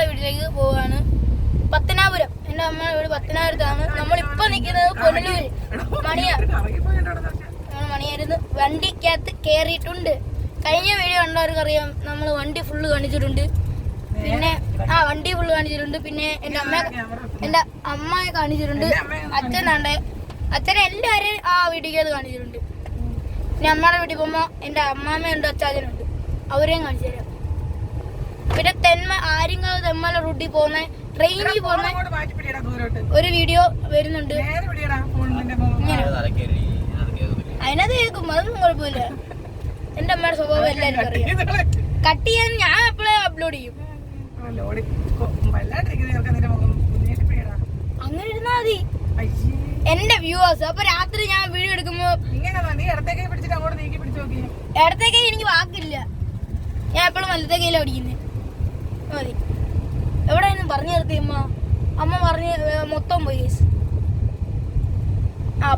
വീട്ടിലേക്ക് പോവാണ്. പത്തനാപുരം. എൻ്റെ അമ്മയുടെ വീട് പത്തനാപുരത്താണ്. നമ്മളിപ്പോൾ നിൽക്കുന്നത് പൊന്നലൂര് മണിയായിരുന്നു. വണ്ടിക്കകത്ത് കയറിയിട്ടുണ്ട്. കഴിഞ്ഞ വീഡിയോ കണ്ടവർക്കറിയാം, നമ്മൾ വണ്ടി ഫുള്ള് കാണിച്ചിട്ടുണ്ട്. പിന്നെ വണ്ടി ഫുള്ള് കാണിച്ചിട്ടുണ്ട്. പിന്നെ എൻ്റെ അമ്മയെ കാണിച്ചിട്ടുണ്ട്. അച്ഛനെ എല്ലാവരും ആ വീഡിയോക്കകത്ത് കാണിച്ചിട്ടുണ്ട്. പിന്നെ അമ്മയുടെ വീട്ടിൽ പോകുമ്പോൾ എൻ്റെ അമ്മാമ്മയുണ്ട്, അച്ചാച്ചനുണ്ട്, അവരെയും കാണിച്ചു തരാം. പിന്നെ ആര്യങ്കാവ് തെന്മല റൂട്ടിൽ പോകുന്ന ട്രെയിനിൽ പോകുന്ന ഒരു വീഡിയോ വരുന്നുണ്ട്. അതിനകത്ത് കേൾക്കും, അതൊന്നും കുഴപ്പമില്ല. എൻ്റെ അമ്മയുടെ സ്വഭാവം എല്ലാവരും അറിയാം. കട്ട് ചെയ്യാൻ ഞാൻ എപ്പോഴേ അപ്ലോഡ് ചെയ്യും. അങ്ങനെ ഇരുന്നാ മതി എന്റെ വ്യൂവേഴ്സ്. അപ്പൊ രാത്രി ഞാൻ വീഡിയോ എടുക്കുമ്പോ ഇടത്തേക്കൈ എനിക്ക് വാക്കില്ല. ഞാൻ എപ്പോഴും വലത്തേക്കൈയിലാണ് ഓടിക്കുന്നത്. മതി. എവിടെയായിരുന്നു പറഞ്ഞു നിർത്തി അമ്മ പറഞ്ഞ് മൊത്തം പോയി.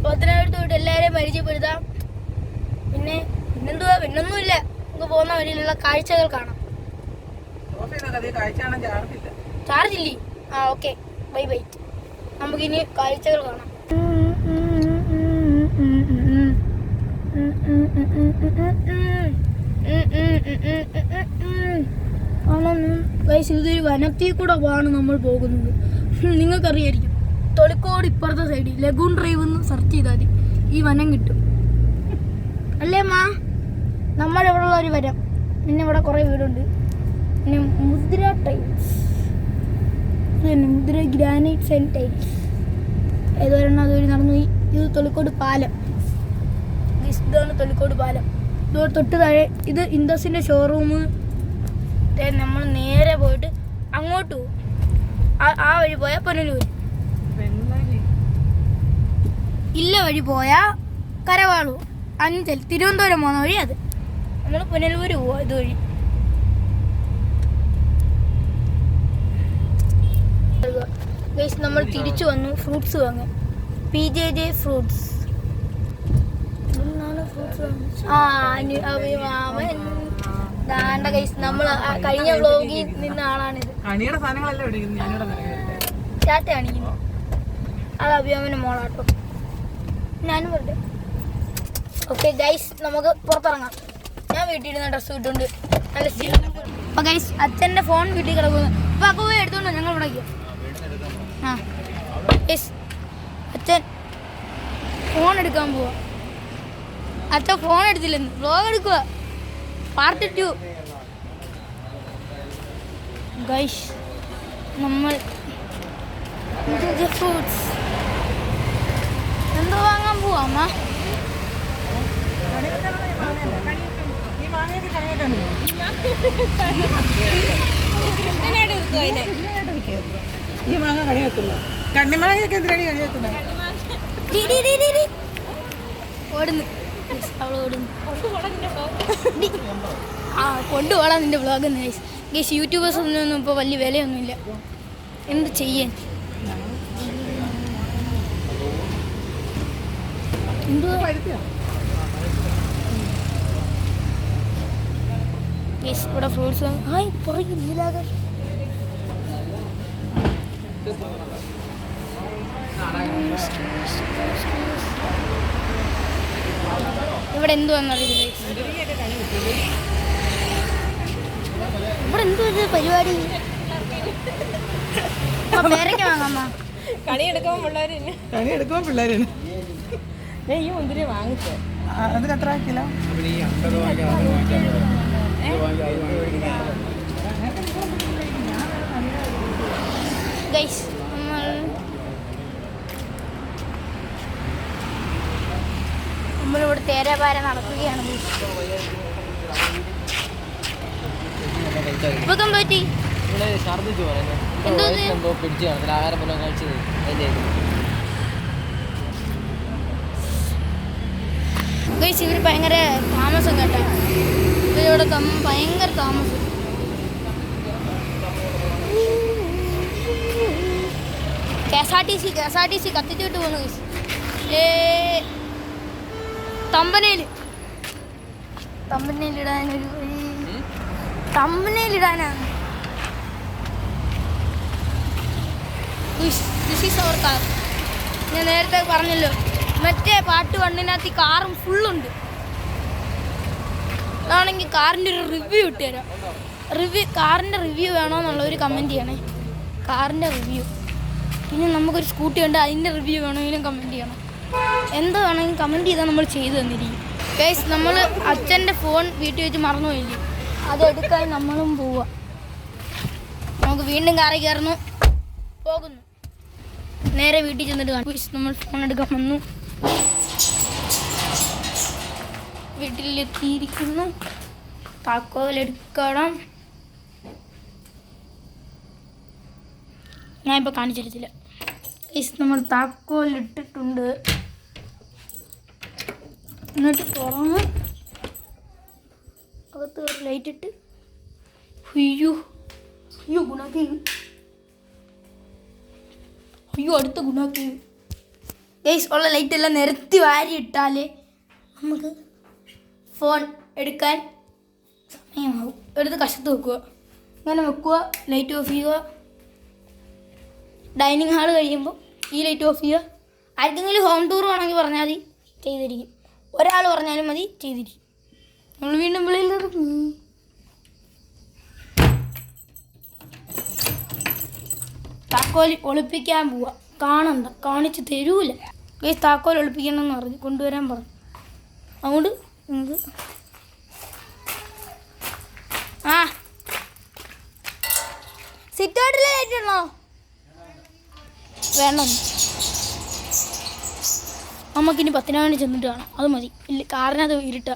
പത്തനാപുരത്ത് പോയിട്ട് എല്ലാവരെയും പരിചയപ്പെടുത്താം. പിന്നെന്തുവാ, പിന്നൊന്നുമില്ല. നമുക്ക് പോകുന്ന വഴിയിലുള്ള കാഴ്ചകൾ കാണാം. ചാർജില്ലേ? Okay, bye bye. നമുക്കിനി കാഴ്ചകൾ കാണാം. ഇതൊരു വനത്തിൽ കൂടെ ആണ് നമ്മൾ പോകുന്നത്. നിങ്ങൾക്കറിയായിരിക്കും, തൊളിക്കോട് ഇപ്പുറത്തെ സൈഡിൽ ലഗൂൺ ഡ്രൈവ് എന്ന് സെർച്ച് ചെയ്താൽ മതി, ഈ വനം കിട്ടും. അല്ലേ മാ? നമ്മളിവിടെ ഉള്ള ഒരു വനം. പിന്നെ ഇവിടെ കുറേ വീടുണ്ട്. പിന്നെ മുദ്ര ടൈൽസ്, മുദ്ര ഗ്രാനൈറ്റ്സ് ആൻഡ് ടൈൽസ്. ഏതൊരെണ്ണം അതുവഴി നടന്നു പോയി. ഇത് തൊളിക്കോട് പാലം. ഇതാണ് തൊളിക്കോട് പാലം. ഇതോട് തൊട്ട് താഴെ ഇത് ഇൻഡസിൻ്റെ ഷോറൂം. നമ്മൾ നേരെ പോയിട്ട് അങ്ങോട്ട് പോകും. ആ വഴി പോയാൽ പൊന്നലൂർ. ഇല്ല വഴി പോയാൽ കരവാളു. അഞ്ചൽ തിരുവനന്തപുരം പോകുന്ന വഴി അത്. നമ്മൾ പൊന്നലൂർ പോവാം ഇതുവഴി. നമ്മൾ തിരിച്ചു വന്നു ഫ്രൂട്ട്സ് വാങ്ങാൻ. PJJ fruits. നമ്മൾ കഴിഞ്ഞ വ്ലോഗിൽ നിന്ന ആളാണിത്. ചാറ്റ കാണിക്കുന്നു. അത് അഭിയാമിന്റെ മോളാട്ടോ. ഞാനും വെറുതെ. ഓക്കെ ഗൈസ്, നമുക്ക് പുറത്തിറങ്ങാം. ഞാൻ വീട്ടിൽ ഇരുന്ന ഡ്രസ്സ് ഇട്ടുണ്ട് നല്ല സ്റ്റീൽ. അപ്പൊ ഗൈസ്, അച്ഛൻ്റെ ഫോൺ വീട്ടിൽ കിടക്കുന്നു. അപ്പൊ അപ്പോൾ പോയി എടുത്തോണ്ടോ, ഞങ്ങൾ ഇവിടെ അച്ഛൻ ഫോൺ എടുക്കാൻ പോവാ. അച്ഛൻ ഫോൺ എടുത്തില്ലെന്ന് വ്ലോഗ് എടുക്കുക. Part 2 guys. നമ്മൾ ഫ്രൂട്ട്സ് എന്തോ വാങ്ങാൻ പോവാ അമ്മ. ഈ മാങ്ങ കണി വെക്കുന്നു. കണ്ണിമാങ്ങയൊക്കെ എന്തിനാണ് കണി വെക്കുന്നത്? ഓടുന്നു കൊണ്ടുപോകാൻ നിന്റെ വ്ളോഗ്. ഗൈസ്, യൂട്യൂബേഴ്സ് ഒന്നും ഇപ്പോൾ വലിയ വിലയൊന്നുമില്ല. എന്ത് ചെയ്യാൻ? എന്തുവാ ഗൈസ്, ഇവിടെ ഫ്രൂട്ട്സ്. ഹായ് പുറകെ നീലാകാശ്. ഇവിടെ എന്തുവാന്നറിയില്ല. ഇവിടെ എന്തുവാ പരിപാടി? പേരൊക്കെ വാങ്ങാമ്മ. കണി എടുക്കുമ്പോ പിള്ളേര് ഈ മുന്തിരി വാങ്ങിച്ചോ. അതിന് എത്ര കിലോ? ഗൈസ്, നമ്മളിവിടെ തേരാപാര നടക്കുകയാണ്. ഇപ്പം പറ്റി ഗൈസ്, ഇവർ ഭയങ്കര താമസം കേട്ടോ. ഇവരിവിടെ ഭയങ്കര താമസം. KSRTC കത്തിച്ചിട്ട് പോകുന്നു ഗൈസ്. തമ്പനയിലിടാനൊരു തമ്പനയിലിടാനാണ്. This is our car. ഞാൻ നേരത്തെ പറഞ്ഞല്ലോ, മറ്റേ പാട്ട് വണ്ണിനകത്ത് ഈ കാറും ഫുള്ളുണ്ട്. അതാണെങ്കിൽ കാറിൻ്റെ ഒരു റിവ്യൂ ഇട്ടുതരാം. കാറിൻ്റെ റിവ്യൂ വേണമെന്നുള്ളവർ കമൻറ്റ് ചെയ്യണേ, കാറിൻ്റെ റിവ്യൂ. പിന്നെ നമുക്കൊരു സ്കൂട്ടി ഉണ്ട്, അതിൻ്റെ റിവ്യൂ വേണമെങ്കിലും കമൻറ്റ് ചെയ്യണം. എന്ത് വേണമെങ്കിലും കമൻറ്റ് ചെയ്താൽ നമ്മൾ ചെയ്തു തന്നിരിക്കും. ഗൈസ്, നമ്മൾ അച്ഛൻ്റെ ഫോൺ വീട്ടിൽ വെച്ച് മറന്നു പോയില്ലേ, അതെടുക്കാൻ നമ്മളും പോവുക. നമുക്ക് വീണ്ടും കാറിൽ കയറുന്നു, പോകുന്നു. നേരെ വീട്ടിൽ ചെന്നിട്ട് കാണും. നമ്മൾ ഫോൺ എടുക്കാൻ വന്നു, വീട്ടിലെത്തിയിരിക്കുന്നു. താക്കോലെടുക്കണം. ഞാനിപ്പോൾ കാണിച്ചിരുത്തില്ല. നമ്മൾ താക്കോലിട്ടിട്ടുണ്ട്. എന്നിട്ട് തുറന്ന് അകത്ത് ഒരു ലൈറ്റ് ഇട്ട് അയ്യോ ഗുണാക്കേവ്. അടുത്ത ഗുണാക്കേവ്. ഗൈസ്, ഉള്ള ലൈറ്റെല്ലാം നിരത്തി വാരി ഇട്ടാലേ നമുക്ക് ഫോൺ എടുക്കാൻ സമയമാവും. എടുത്ത് കശത്ത് വെക്കുക, അങ്ങനെ വെക്കുക. ലൈറ്റ് ഓഫ് ചെയ്യുക. ഡൈനിങ് ഹാൾ കഴിയുമ്പോൾ ഈ ലൈറ്റ് ഓഫ് ചെയ്യുക. ആർക്കെങ്കിലും ഹോം ടൂർ വേണമെങ്കിൽ പറഞ്ഞാൽ മതി, ചെയ്തിരിക്കും. ഒരാൾ പറഞ്ഞാലും മതി, ചെയ്തിരിക്കും. നമ്മൾ വീണ്ടും വെളിയിൽ താക്കോൽ ഒളിപ്പിക്കാൻ പോവുക. കാണണ്ട, കാണിച്ച് തരൂല. ഗൈസ്, താക്കോൽ ഒളിപ്പിക്കണമെന്ന് പറഞ്ഞു, കൊണ്ടുവരാൻ പറഞ്ഞു. അതുകൊണ്ട് നമുക്ക് സിറ്റ് ഔട്ടിൽ ലൈറ്റ് ഉണ്ടോ? വേണം. നമുക്കിനി 10 ചെന്നിട്ട് കാണാം, അത് മതി. ഇല്ല, കാറിനകത്ത് ഇരുട്ടാ.